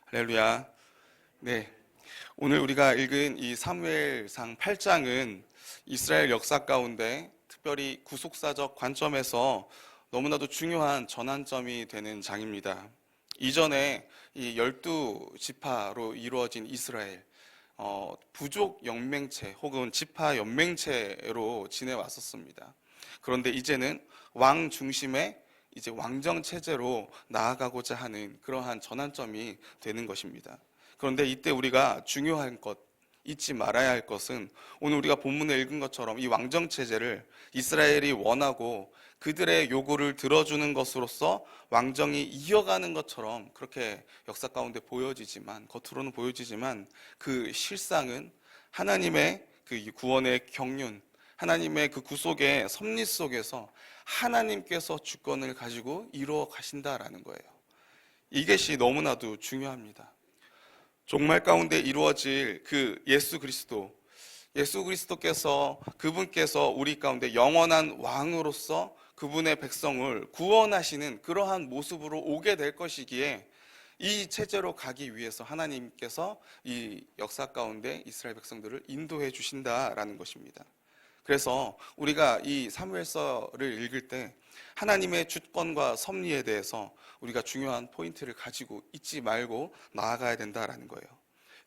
할렐루야. 네. 오늘 우리가 읽은 이 사무엘상 8장은 이스라엘 역사 가운데 특별히 구속사적 관점에서 너무나도 중요한 전환점이 되는 장입니다. 이전에 이 12지파로 이루어진 이스라엘, 부족 연맹체 혹은 지파 연맹체로 지내왔었습니다. 그런데 이제는 왕 중심의 이제 왕정 체제로 나아가고자 하는 그러한 전환점이 되는 것입니다. 그런데 이때 우리가 중요한 것, 잊지 말아야 할 것은 오늘 우리가 본문에 읽은 것처럼 이 왕정 체제를 이스라엘이 원하고 그들의 요구를 들어주는 것으로서 왕정이 이어가는 것처럼 그렇게 역사 가운데 보여지지만, 겉으로는 보여지지만 그 실상은 하나님의 그 구원의 경륜, 하나님의 그 구속의 섭리 속에서 하나님께서 주권을 가지고 이루어 가신다라는 거예요. 이것이 너무나도 중요합니다. 종말 가운데 이루어질 그 예수 그리스도께서 그분께서 우리 가운데 영원한 왕으로서 그분의 백성을 구원하시는 그러한 모습으로 오게 될 것이기에 이 체제로 가기 위해서 하나님께서 이 역사 가운데 이스라엘 백성들을 인도해 주신다라는 것입니다. 그래서 우리가 이 사무엘서를 읽을 때 하나님의 주권과 섭리에 대해서 우리가 중요한 포인트를 가지고 잊지 말고 나아가야 된다라는 거예요.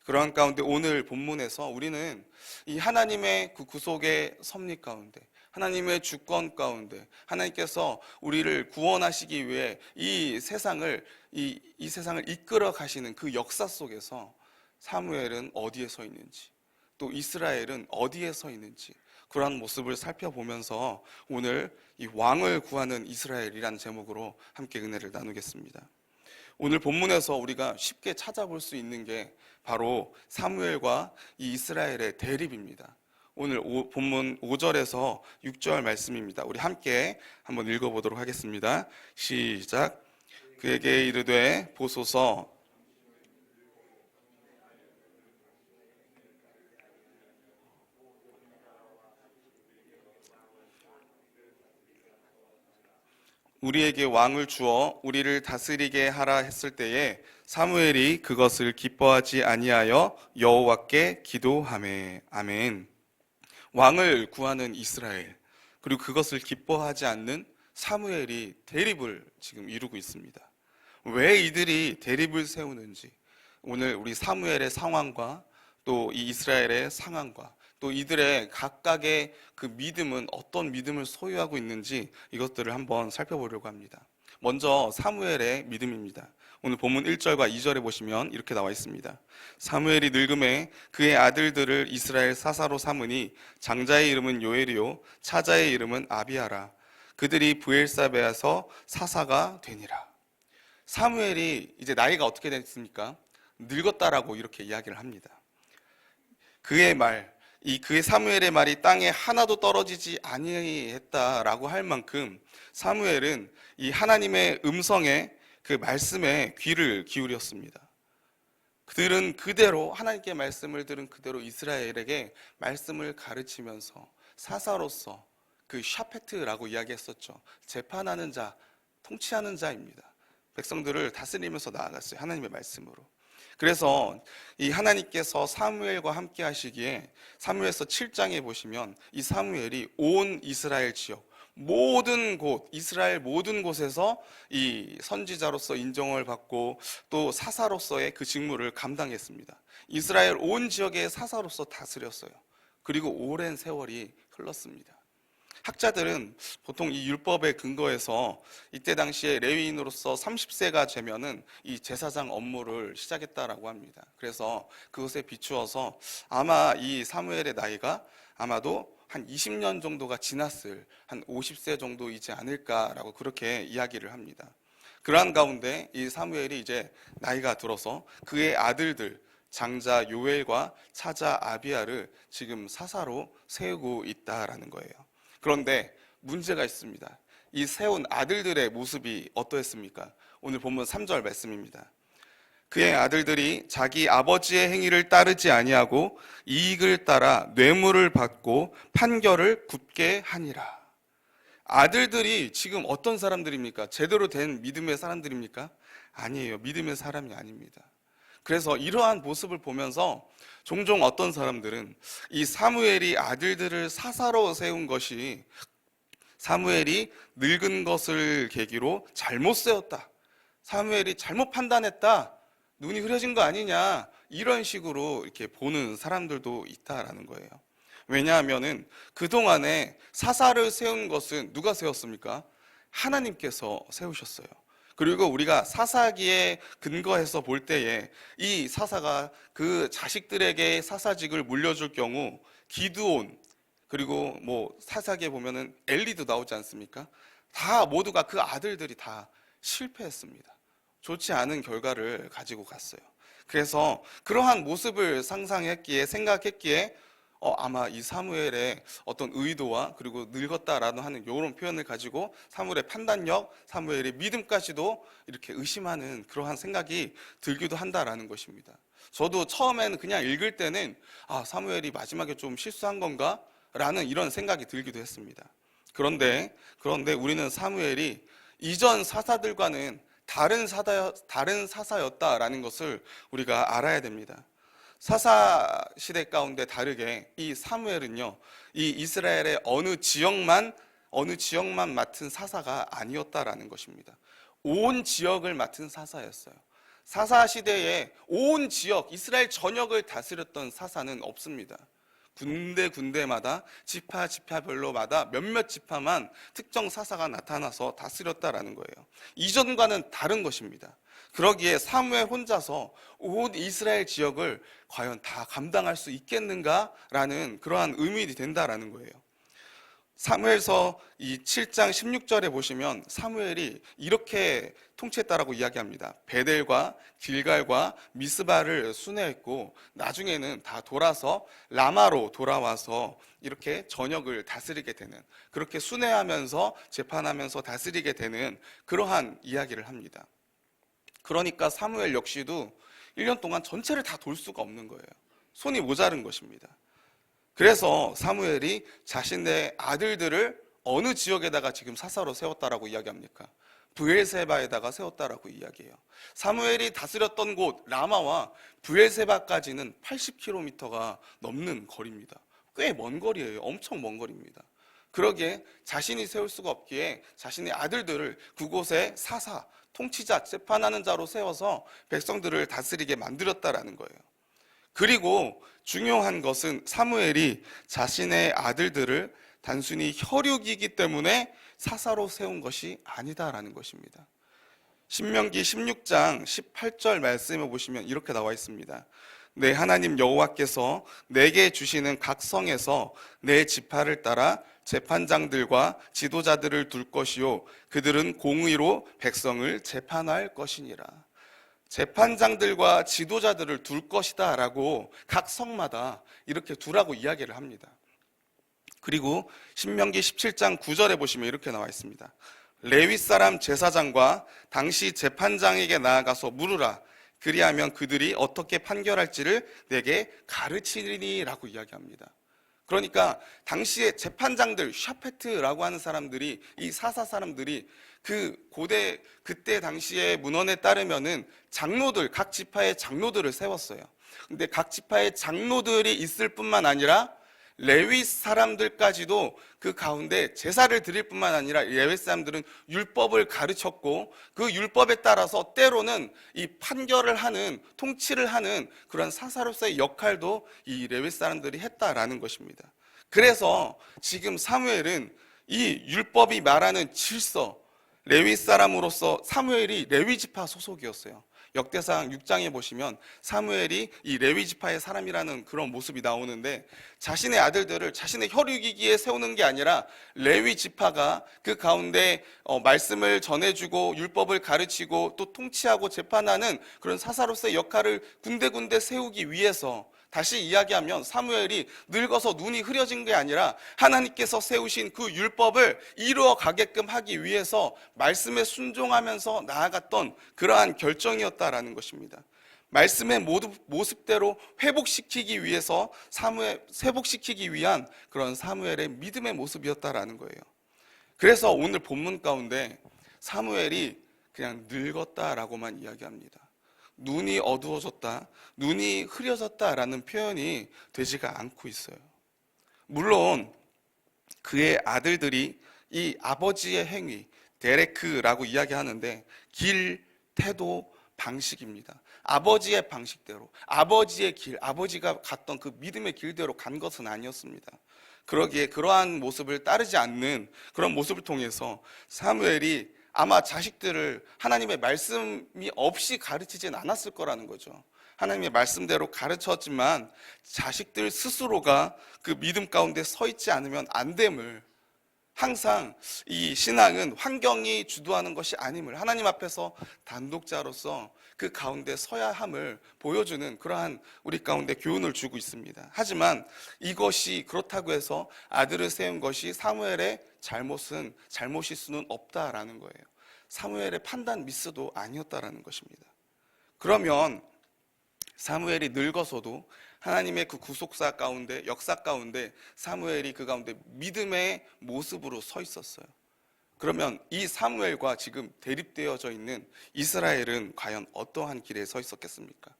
그러한 가운데 오늘 본문에서 우리는 이 하나님의 그 구속의 섭리 가운데, 하나님의 주권 가운데, 하나님께서 우리를 구원하시기 위해 이 세상을 이끌어 가시는 그 역사 속에서 사무엘은 어디에 서 있는지, 또 이스라엘은 어디에 서 있는지 그러한 모습을 살펴보면서 오늘 이 왕을 구하는 이스라엘이라는 제목으로 함께 은혜를 나누겠습니다. 오늘 본문에서 우리가 쉽게 찾아볼 수 있는 게 바로 사무엘과 이 이스라엘의 대립입니다. 오늘 본문 5절에서 6절 말씀입니다. 우리 함께 한번 읽어보도록 하겠습니다. 시작. 그에게 이르되 보소서 우리에게 왕을 주어 우리를 다스리게 하라 했을 때에 사무엘이 그것을 기뻐하지 아니하여 여호와께 기도하매. 아멘. 왕을 구하는 이스라엘, 그리고 그것을 기뻐하지 않는 사무엘이 대립을 지금 이루고 있습니다. 왜 이들이 대립을 세우는지, 오늘 우리 사무엘의 상황과 또 이 이스라엘의 상황과 또 이들의 각각의 그 믿음은 어떤 믿음을 소유하고 있는지 이것들을 한번 살펴보려고 합니다. 먼저 사무엘의 믿음입니다. 오늘 본문 1절과 2절에 보시면 이렇게 나와 있습니다. 사무엘이 늙음에 그의 아들들을 이스라엘 사사로 삼으니 장자의 이름은 요엘이요 차자의 이름은 아비아라. 그들이 부엘사베에서 사사가 되니라. 사무엘이 이제 나이가 어떻게 됐습니까? 늙었다라고 이렇게 이야기를 합니다. 그의 사무엘의 말이 땅에 하나도 떨어지지 아니했다라고 할 만큼 사무엘은 이 하나님의 음성에 그 말씀에 귀를 기울였습니다. 그들은 그대로 하나님께 말씀을 들은 그대로 이스라엘에게 말씀을 가르치면서 사사로서 그 샤페트라고 이야기했었죠. 재판하는 자, 통치하는 자입니다. 백성들을 다스리면서 나아갔어요. 하나님의 말씀으로. 그래서 이 하나님께서 사무엘과 함께 하시기에 사무엘서 7장에 보시면 이 사무엘이 온 이스라엘 지역 모든 곳, 이스라엘 모든 곳에서 이 선지자로서 인정을 받고 또 사사로서의 그 직무를 감당했습니다. 이스라엘 온 지역의 사사로서 다스렸어요. 그리고 오랜 세월이 흘렀습니다. 학자들은 보통 이 율법에 근거해서 이때 당시에 레위인으로서 30세가 되면은 이 제사장 업무를 시작했다라고 합니다. 그래서 그것에 비추어서 아마 이 사무엘의 나이가 아마도 한 20년 정도가 지났을 한 50세 정도이지 않을까라고 그렇게 이야기를 합니다. 그러한 가운데 이 사무엘이 이제 나이가 들어서 그의 아들들 장자 요엘과 차자 아비아를 지금 사사로 세우고 있다라는 거예요. 그런데 문제가 있습니다. 이 세운 아들들의 모습이 어떠했습니까? 오늘 본문 3절 말씀입니다. 그의 아들들이 자기 아버지의 행위를 따르지 아니하고 이익을 따라 뇌물을 받고 판결을 굽게 하니라. 아들들이 지금 어떤 사람들입니까? 제대로 된 믿음의 사람들입니까? 아니에요. 믿음의 사람이 아닙니다. 그래서 이러한 모습을 보면서 종종 어떤 사람들은 이 사무엘이 아들들을 사사로 세운 것이 사무엘이 늙은 것을 계기로 잘못 세웠다, 사무엘이 잘못 판단했다, 눈이 흐려진 거 아니냐, 이런 식으로 이렇게 보는 사람들도 있다라는 거예요. 왜냐하면은 그동안에 사사를 세운 것은 누가 세웠습니까? 하나님께서 세우셨어요. 그리고 우리가 사사기에 근거해서 볼 때에 이 사사가 그 자식들에게 사사직을 물려줄 경우 기드온, 그리고 뭐 사사기에 보면은 엘리도 나오지 않습니까? 다 모두가 그 아들들이 다 실패했습니다. 좋지 않은 결과를 가지고 갔어요. 그래서 그러한 모습을 상상했기에, 생각했기에 아마 이 사무엘의 어떤 의도와 그리고 늙었다라는 하는 이런 표현을 가지고 사무엘의 판단력, 사무엘의 믿음까지도 이렇게 의심하는 그러한 생각이 들기도 한다라는 것입니다. 저도 처음에는 그냥 읽을 때는 사무엘이 마지막에 좀 실수한 건가? 라는 이런 생각이 들기도 했습니다. 그런데 우리는 사무엘이 이전 사사들과는 다른 사사였다라는 것을 우리가 알아야 됩니다. 사사 시대 가운데 다르게 이 사무엘은요, 이 이스라엘의 어느 지역만 맡은 사사가 아니었다라는 것입니다. 온 지역을 맡은 사사였어요. 사사 시대에 온 지역, 이스라엘 전역을 다스렸던 사사는 없습니다. 군데마다 지파별로마다 몇몇 지파만 특정 사사가 나타나서 다스렸다라는 거예요. 이전과는 다른 것입니다. 그러기에 사무엘 혼자서 온 이스라엘 지역을 과연 다 감당할 수 있겠는가라는 그러한 의문이 된다라는 거예요. 사무엘서 이 7장 16절에 보시면 사무엘이 이렇게 통치했다라고 이야기합니다. 베델과 길갈과 미스바를 순회했고 나중에는 다 돌아서 라마로 돌아와서 이렇게 전역을 다스리게 되는, 그렇게 순회하면서 재판하면서 다스리게 되는 그러한 이야기를 합니다. 그러니까 사무엘 역시도 1년 동안 전체를 다 돌 수가 없는 거예요. 손이 모자른 것입니다. 그래서 사무엘이 자신의 아들들을 어느 지역에다가 지금 사사로 세웠다라고 이야기합니까? 브엘세바에다가 세웠다라고 이야기해요. 사무엘이 다스렸던 곳 라마와 브엘세바까지는 80km가 넘는 거리입니다. 꽤 먼 거리예요. 엄청 먼 거리입니다. 그러기에 자신이 세울 수가 없기에 자신의 아들들을 그곳에 사사, 통치자, 재판하는 자로 세워서 백성들을 다스리게 만들었다라는 거예요. 그리고 중요한 것은 사무엘이 자신의 아들들을 단순히 혈육이기 때문에 사사로 세운 것이 아니다라는 것입니다. 신명기 16장 18절 말씀을 보시면 이렇게 나와 있습니다. 내 하나님 여호와께서 내게 주시는 각 성에서 내 지파를 따라 재판장들과 지도자들을 둘 것이요 그들은 공의로 백성을 재판할 것이니라. 재판장들과 지도자들을 둘 것이다 라고 각 성마다 이렇게 두라고 이야기를 합니다. 그리고 신명기 17장 9절에 보시면 이렇게 나와 있습니다. 레위 사람 제사장과 당시 재판장에게 나아가서 물으라. 그리하면 그들이 어떻게 판결할지를 내게 가르치리니 라고 이야기합니다. 그러니까 당시에 재판장들, 샤페트라고 하는 사람들이, 이 사사 사람들이 그때 당시에 문헌에 따르면은 장로들, 각 지파의 장로들을 세웠어요. 근데 각 지파의 장로들이 있을 뿐만 아니라 레위 사람들까지도 그 가운데 제사를 드릴 뿐만 아니라 레위 사람들은 율법을 가르쳤고 그 율법에 따라서 때로는 이 판결을 하는, 통치를 하는 그런 사사로서의 역할도 이 레위 사람들이 했다라는 것입니다. 그래서 지금 사무엘은 이 율법이 말하는 질서, 레위 사람으로서 사무엘이 레위 지파 소속이었어요. 역대상 6장에 보시면 사무엘이 이 레위 지파의 사람이라는 그런 모습이 나오는데 자신의 아들들을 자신의 혈육이기에 세우는 게 아니라 레위 지파가 그 가운데 말씀을 전해주고 율법을 가르치고 또 통치하고 재판하는 그런 사사로서의 역할을 군데군데 세우기 위해서, 다시 이야기하면 사무엘이 늙어서 눈이 흐려진 게 아니라 하나님께서 세우신 그 율법을 이루어 가게끔 하기 위해서 말씀에 순종하면서 나아갔던 그러한 결정이었다라는 것입니다. 말씀의 모습대로 회복시키기 위해서 회복시키기 위한 그런 사무엘의 믿음의 모습이었다라는 거예요. 그래서 오늘 본문 가운데 사무엘이 그냥 늙었다라고만 이야기합니다. 눈이 어두워졌다, 눈이 흐려졌다라는 표현이 되지가 않고 있어요. 물론 그의 아들들이 이 아버지의 행위, 데레크라고 이야기하는데 길, 태도, 방식입니다. 아버지의 방식대로, 아버지의 길, 아버지가 갔던 그 믿음의 길대로 간 것은 아니었습니다. 그러기에 그러한 모습을 따르지 않는 그런 모습을 통해서 사무엘이 아마 자식들을 하나님의 말씀이 없이 가르치진 않았을 거라는 거죠. 하나님의 말씀대로 가르쳤지만 자식들 스스로가 그 믿음 가운데 서 있지 않으면 안 됨을, 항상 이 신앙은 환경이 주도하는 것이 아님을, 하나님 앞에서 단독자로서 그 가운데 서야 함을 보여주는 그러한 우리 가운데 교훈을 주고 있습니다. 하지만 이것이 그렇다고 해서 아들을 세운 것이 사무엘의 잘못일 수는 없다라는 거예요. 사무엘의 판단 미스도 아니었다라는 것입니다. 그러면 사무엘이 늙어서도 하나님의 그 구속사 가운데, 역사 가운데 사무엘이 그 가운데 믿음의 모습으로 서 있었어요. 그러면 이 사무엘과 지금 대립되어져 있는 이스라엘은 과연 어떠한 길에 서 있었겠습니까?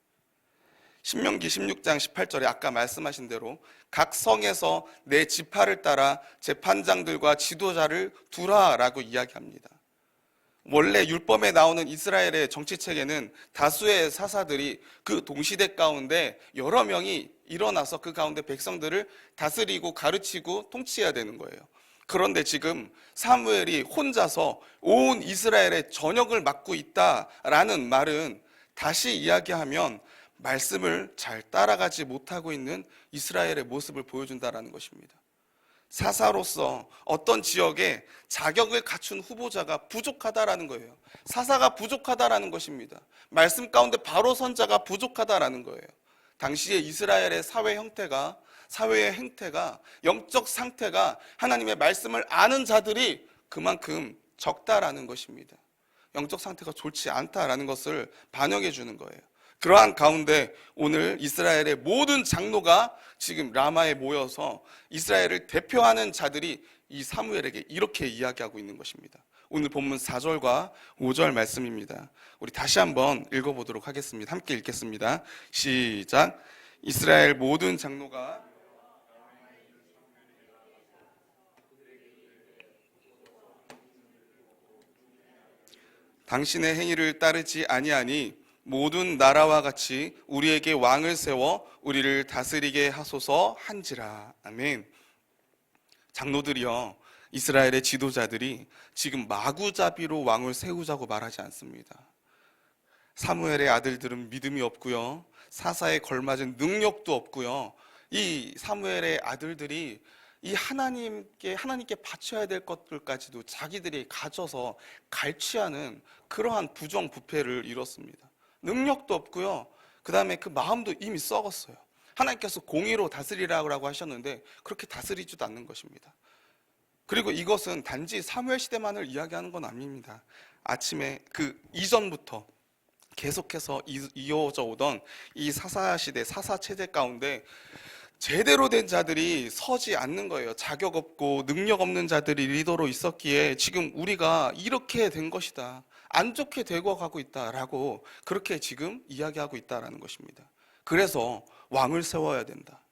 신명기 16장 18절에 아까 말씀하신 대로 각 성에서 내 지파를 따라 재판장들과 지도자를 두라라고 이야기합니다. 원래 율법에 나오는 이스라엘의 정치체계는 다수의 사사들이 그 동시대 가운데 여러 명이 일어나서 그 가운데 백성들을 다스리고 가르치고 통치해야 되는 거예요. 그런데 지금 사무엘이 혼자서 온 이스라엘의 전역을 맡고 있다라는 말은 다시 이야기하면 말씀을 잘 따라가지 못하고 있는 이스라엘의 모습을 보여준다라는 것입니다. 사사로서 어떤 지역에 자격을 갖춘 후보자가 부족하다라는 거예요. 사사가 부족하다라는 것입니다. 말씀 가운데 바로 선자가 부족하다라는 거예요. 당시의 이스라엘의 사회의 행태가, 영적 상태가 하나님의 말씀을 아는 자들이 그만큼 적다라는 것입니다. 영적 상태가 좋지 않다라는 것을 반영해 주는 거예요. 그러한 가운데 오늘 이스라엘의 모든 장로가 지금 라마에 모여서 이스라엘을 대표하는 자들이 이 사무엘에게 이렇게 이야기하고 있는 것입니다. 오늘 본문 4절과 5절 말씀입니다. 우리 다시 한번 읽어보도록 하겠습니다. 함께 읽겠습니다. 시작. 이스라엘 모든 장로가 당신의 행위를 따르지 아니하니 모든 나라와 같이 우리에게 왕을 세워 우리를 다스리게 하소서 한지라. 아멘. 장로들이요, 이스라엘의 지도자들이 지금 마구잡이로 왕을 세우자고 말하지 않습니다. 사무엘의 아들들은 믿음이 없고요, 사사에 걸맞은 능력도 없고요, 이 사무엘의 아들들이 이 하나님께 바쳐야 될 것들까지도 자기들이 가져서 갈취하는 그러한 부정부패를 이뤘습니다. 능력도 없고요, 그 다음에 그 마음도 이미 썩었어요. 하나님께서 공의로 다스리라고 하셨는데 그렇게 다스리지도 않는 것입니다. 그리고 이것은 단지 사무엘 시대만을 이야기하는 건 아닙니다. 아침에 그 이전부터 계속해서 이어져 오던 이 사사시대, 사사체제 가운데 제대로 된 자들이 서지 않는 거예요. 자격 없고 능력 없는 자들이 리더로 있었기에 지금 우리가 이렇게 된 것이다, 안 좋게 되고 가고 있다라고 그렇게 지금 이야기하고 있다라는 것입니다. 그래서 왕을 세워야 된다,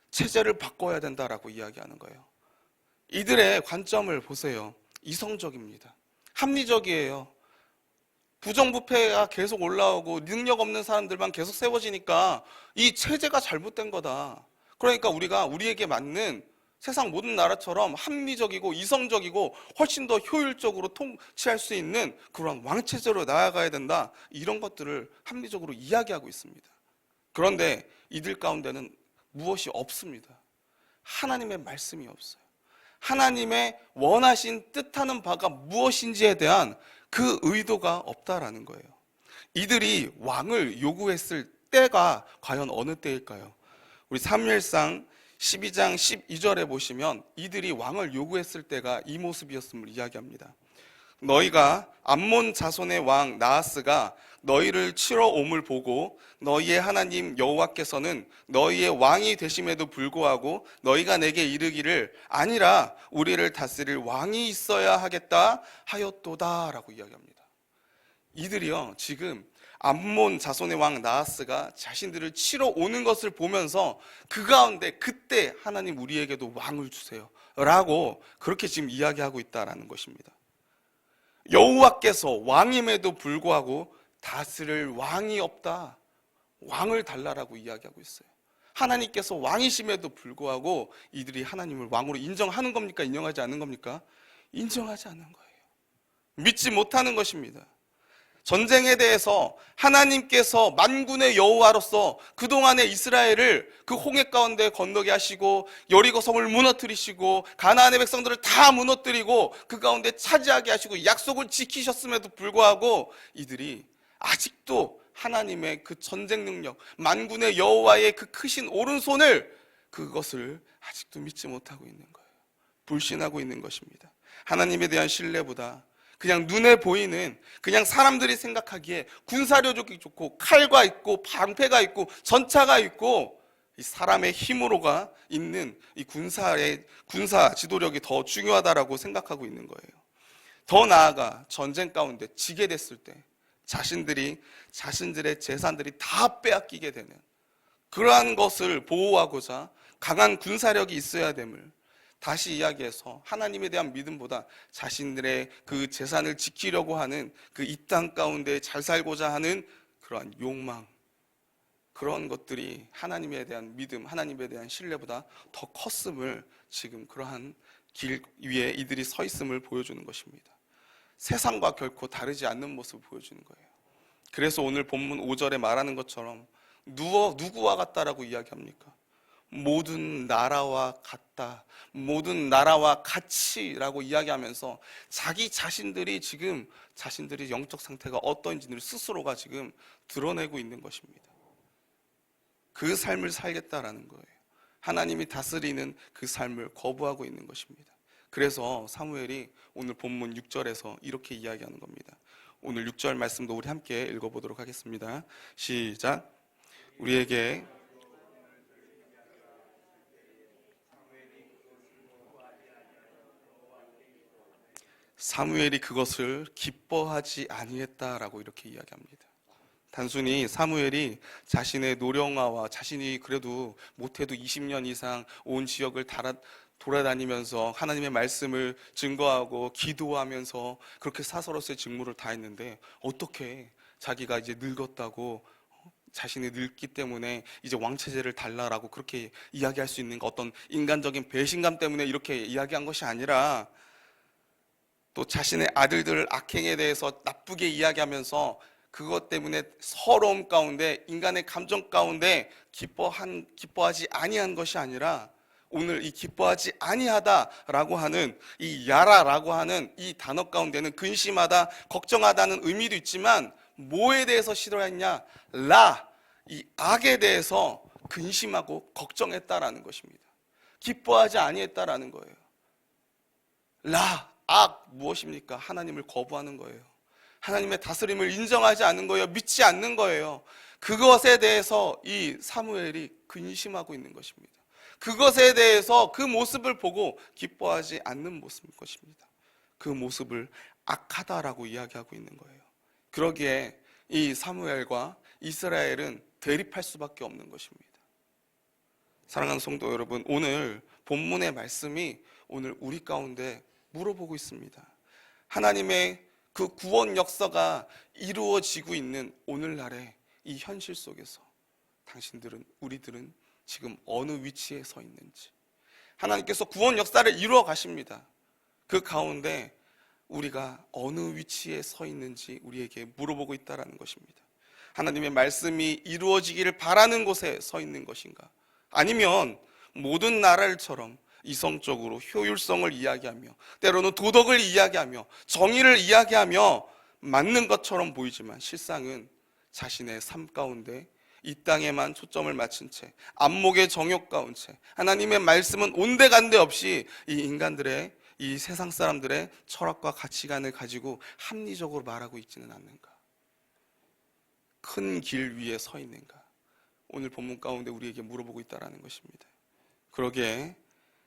체제를 바꿔야 된다라고 이야기하는 거예요. 이들의 관점을 보세요. 이성적입니다. 합리적이에요. 부정부패가 계속 올라오고 능력 없는 사람들만 계속 세워지니까 이 체제가 잘못된 거다. 그러니까 우리가 우리에게 맞는 세상 모든 나라처럼 합리적이고 이성적이고 훨씬 더 효율적으로 통치할 수 있는 그런 왕체제로 나아가야 된다, 이런 것들을 합리적으로 이야기하고 있습니다. 그런데 이들 가운데는 무엇이 없습니다. 하나님의 말씀이 없어요. 하나님의 원하신 뜻하는 바가 무엇인지에 대한 그 의도가 없다라는 거예요. 이들이 왕을 요구했을 때가 과연 어느 때일까요? 우리 사무엘상 12장 12절에 보시면 이들이 왕을 요구했을 때가 이 모습이었음을 이야기합니다. 너희가 암몬 자손의 왕 나하스가 너희를 치러 옴을 보고 너희의 하나님 여호와께서는 너희의 왕이 되심에도 불구하고 너희가 내게 이르기를 아니라 우리를 다스릴 왕이 있어야 하겠다 하였도다 라고 이야기합니다. 이들이요, 지금 암몬 자손의 왕 나하스가 자신들을 치러 오는 것을 보면서 그 가운데 그때 하나님 우리에게도 왕을 주세요 라고 그렇게 지금 이야기하고 있다라는 것입니다. 여호와께서 왕임에도 불구하고 다스릴 왕이 없다, 왕을 달라라고 이야기하고 있어요. 하나님께서 왕이심에도 불구하고 이들이 하나님을 왕으로 인정하는 겁니까? 인정하지 않는 겁니까? 인정하지 않는 거예요. 믿지 못하는 것입니다. 전쟁에 대해서 하나님께서 만군의 여호와로서 그동안의 이스라엘을 그 홍해 가운데 건너게 하시고 여리고 성을 무너뜨리시고 가나안의 백성들을 다 무너뜨리고 그 가운데 차지하게 하시고 약속을 지키셨음에도 불구하고 이들이 아직도 하나님의 그 전쟁 능력, 만군의 여호와의 그 크신 오른손을, 그것을 아직도 믿지 못하고 있는 거예요. 불신하고 있는 것입니다. 하나님에 대한 신뢰보다 그냥 눈에 보이는, 그냥 사람들이 생각하기에 군사력이 좋고 칼과 있고 방패가 있고 전차가 있고 이 사람의 힘으로가 있는 이 군사 지도력이 더 중요하다라고 생각하고 있는 거예요. 더 나아가 전쟁 가운데 지게 됐을 때 자신들의 재산들이 다 빼앗기게 되는 그러한 것을 보호하고자 강한 군사력이 있어야 됨을 다시 이야기해서 하나님에 대한 믿음보다 자신들의 그 재산을 지키려고 하는 그 이 땅 가운데 잘 살고자 하는 그러한 욕망, 그런 것들이 하나님에 대한 믿음, 하나님에 대한 신뢰보다 더 컸음을 지금 그러한 길 위에 이들이 서 있음을 보여주는 것입니다. 세상과 결코 다르지 않는 모습을 보여주는 거예요. 그래서 오늘 본문 5절에 말하는 것처럼 누구와 같다라고 이야기합니까? 모든 나라와 같다, 모든 나라와 같이라고 이야기하면서 자기 자신들이 지금 자신들의 영적 상태가 어떤지를 스스로가 지금 드러내고 있는 것입니다. 그 삶을 살겠다라는 거예요. 하나님이 다스리는 그 삶을 거부하고 있는 것입니다. 그래서 사무엘이 오늘 본문 6절에서 이렇게 이야기하는 겁니다. 오늘 6절 말씀도 우리 함께 읽어보도록 하겠습니다. 시작. 우리에게 사무엘이 그것을 기뻐하지 아니했다라고 이렇게 이야기합니다. 단순히 사무엘이 자신의 노령화와 자신이 그래도 못해도 20년 이상 온 지역을 돌아다니면서 하나님의 말씀을 증거하고 기도하면서 그렇게 사서로서의 직무를 다했는데 어떻게 자기가 이제 늙었다고, 자신이 늙기 때문에 이제 왕체제를 달라라고 그렇게 이야기할 수 있는가, 어떤 인간적인 배신감 때문에 이렇게 이야기한 것이 아니라 또 자신의 아들들 악행에 대해서 나쁘게 이야기하면서 그것 때문에 서러움 가운데, 인간의 감정 가운데 기뻐하지 아니한 것이 아니라 오늘 이 기뻐하지 아니하다라고 하는 이 야라라고 하는 이 단어 가운데는 근심하다, 걱정하다는 의미도 있지만 뭐에 대해서 싫어했냐? 이 악에 대해서 근심하고 걱정했다라는 것입니다. 기뻐하지 아니했다라는 거예요. 악 무엇입니까? 하나님을 거부하는 거예요. 하나님의 다스림을 인정하지 않는 거예요. 믿지 않는 거예요. 그것에 대해서 이 사무엘이 근심하고 있는 것입니다. 그것에 대해서 그 모습을 보고 기뻐하지 않는 모습일 것입니다. 그 모습을 악하다라고 이야기하고 있는 거예요. 그러기에 이 사무엘과 이스라엘은 대립할 수밖에 없는 것입니다. 사랑하는 성도 여러분, 오늘 본문의 말씀이 오늘 우리 가운데 물어보고 있습니다. 하나님의 그 구원 역사가 이루어지고 있는 오늘날의 이 현실 속에서 당신들은, 우리들은 지금 어느 위치에 서 있는지, 하나님께서 구원 역사를 이루어 가십니다. 그 가운데 우리가 어느 위치에 서 있는지 우리에게 물어보고 있다는 것입니다. 하나님의 말씀이 이루어지기를 바라는 곳에 서 있는 것인가, 아니면 모든 나라들처럼 이성적으로 효율성을 이야기하며 때로는 도덕을 이야기하며 정의를 이야기하며 맞는 것처럼 보이지만 실상은 자신의 삶 가운데 이 땅에만 초점을 맞춘 채, 안목의 정욕 가운 채, 하나님의 말씀은 온데간데 없이 이 인간들의, 이 세상 사람들의 철학과 가치관을 가지고 합리적으로 말하고 있지는 않는가? 큰 길 위에 서 있는가? 오늘 본문 가운데 우리에게 물어보고 있다는 것입니다. 그러기에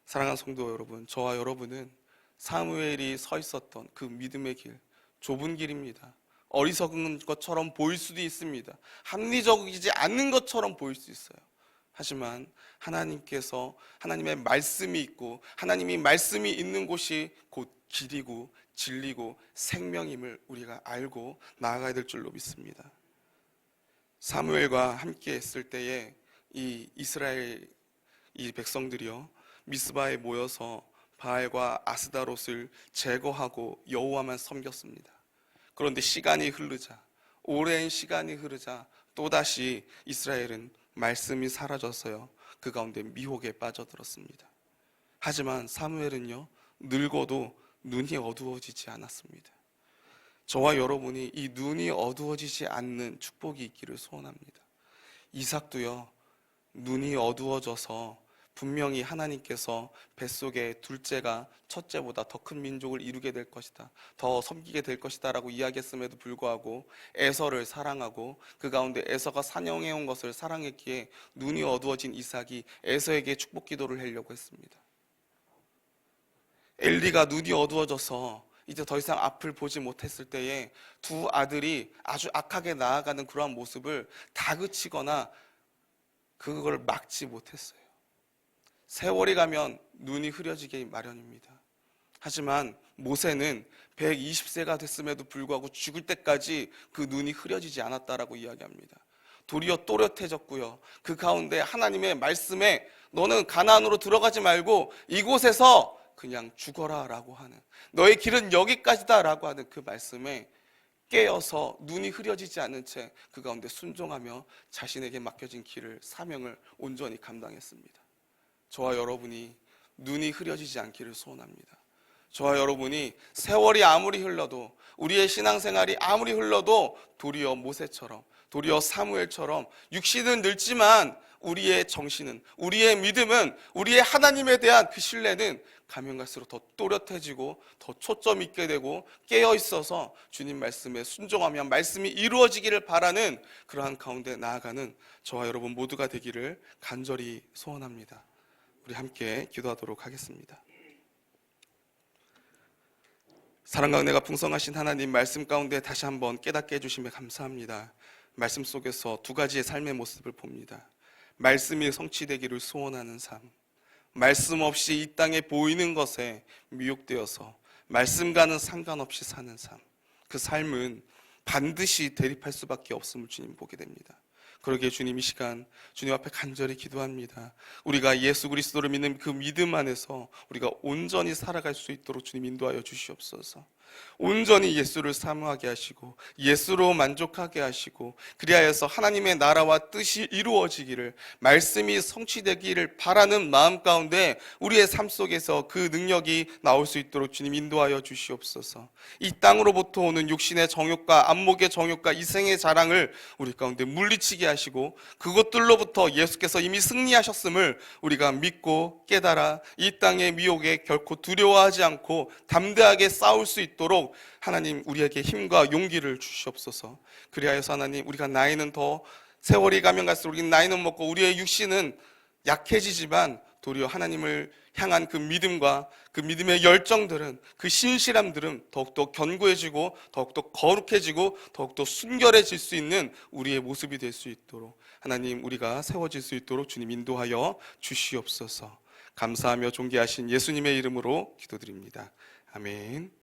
사랑하는 성도 여러분, 저와 여러분은 사무엘이 서 있었던 그 믿음의 길, 좁은 길입니다. 어리석은 것처럼 보일 수도 있습니다. 합리적이지 않는 것처럼 보일 수 있어요. 하지만 하나님께서 하나님의 말씀이 있고 하나님이 말씀이 있는 곳이 곧 길이고 진리고 생명임을 우리가 알고 나아가야 될 줄로 믿습니다. 사무엘과 함께 했을 때에 이 이스라엘 이 백성들이요 미스바에 모여서 바알과 아스다롯을 제거하고 여호와만 섬겼습니다. 그런데 시간이 흐르자 오랜 시간이 흐르자 또다시 이스라엘은 말씀이 사라져서요 그 가운데 미혹에 빠져들었습니다. 하지만 사무엘은요 늙어도 눈이 어두워지지 않았습니다. 저와 여러분이 이 눈이 어두워지지 않는 축복이 있기를 소원합니다. 이삭도요 눈이 어두워져서 분명히 하나님께서 뱃속에 둘째가 첫째보다 더 큰 민족을 이루게 될 것이다, 더 섬기게 될 것이다 라고 이야기했음에도 불구하고 에서를 사랑하고 그 가운데 에서가 사냥해온 것을 사랑했기에 눈이 어두워진 이삭이 에서에게 축복 기도를 하려고 했습니다. 엘리가 눈이 어두워져서 이제 더 이상 앞을 보지 못했을 때에 두 아들이 아주 악하게 나아가는 그러한 모습을 다그치거나 그걸 막지 못했어요. 세월이 가면 눈이 흐려지기 마련입니다. 하지만 모세는 120세가 됐음에도 불구하고 죽을 때까지 그 눈이 흐려지지 않았다라고 이야기합니다. 도리어 또렷해졌고요. 그 가운데 하나님의 말씀에 너는 가나안으로 들어가지 말고 이곳에서 그냥 죽어라 라고 하는, 너의 길은 여기까지다 라고 하는 그 말씀에 깨어서 눈이 흐려지지 않는 채 그 가운데 순종하며 자신에게 맡겨진 길을, 사명을 온전히 감당했습니다. 저와 여러분이 눈이 흐려지지 않기를 소원합니다. 저와 여러분이 세월이 아무리 흘러도, 우리의 신앙생활이 아무리 흘러도 도리어 모세처럼, 도리어 사무엘처럼 육신은 늙지만 우리의 정신은, 우리의 믿음은, 우리의 하나님에 대한 그 신뢰는 가면 갈수록 더 또렷해지고 더 초점 있게 되고 깨어 있어서 주님 말씀에 순종하며 말씀이 이루어지기를 바라는 그러한 가운데 나아가는 저와 여러분 모두가 되기를 간절히 소원합니다. 우리 함께 기도하도록 하겠습니다. 사랑과 은혜가 풍성하신 하나님, 말씀 가운데 다시 한번 깨닫게 해주심에 감사합니다. 말씀 속에서 두 가지의 삶의 모습을 봅니다. 말씀이 성취되기를 소원하는 삶, 말씀 없이 이 땅에 보이는 것에 미혹되어서 말씀과는 상관없이 사는 삶, 그 삶은 반드시 대립할 수밖에 없음을 주님 보게 됩니다. 그러기에 주님 이 시간 주님 앞에 간절히 기도합니다. 우리가 예수 그리스도를 믿는 그 믿음 안에서 우리가 온전히 살아갈 수 있도록 주님 인도하여 주시옵소서. 온전히 예수를 사모하게 하시고 예수로 만족하게 하시고 그리하여서 하나님의 나라와 뜻이 이루어지기를, 말씀이 성취되기를 바라는 마음 가운데 우리의 삶 속에서 그 능력이 나올 수 있도록 주님 인도하여 주시옵소서. 이 땅으로부터 오는 육신의 정욕과 안목의 정욕과 이생의 자랑을 우리 가운데 물리치게 하시고 그것들로부터 예수께서 이미 승리하셨음을 우리가 믿고 깨달아 이 땅의 미혹에 결코 두려워하지 않고 담대하게 싸울 수 있도록 하나님 우리에게 힘과 용기를 주시옵소서. 그리하여서 하나님 우리가 나이는 더 세월이 가면 갈수록 우리 나이는 먹고 우리의 육신은 약해지지만 도리어 하나님을 향한 그 믿음과 그 믿음의 열정들은, 그 신실함들은 더욱더 견고해지고 더욱더 거룩해지고 더욱더 순결해질 수 있는 우리의 모습이 될 수 있도록 하나님 우리가 세워질 수 있도록 주님 인도하여 주시옵소서. 감사하며 존귀하신 예수님의 이름으로 기도드립니다. 아멘.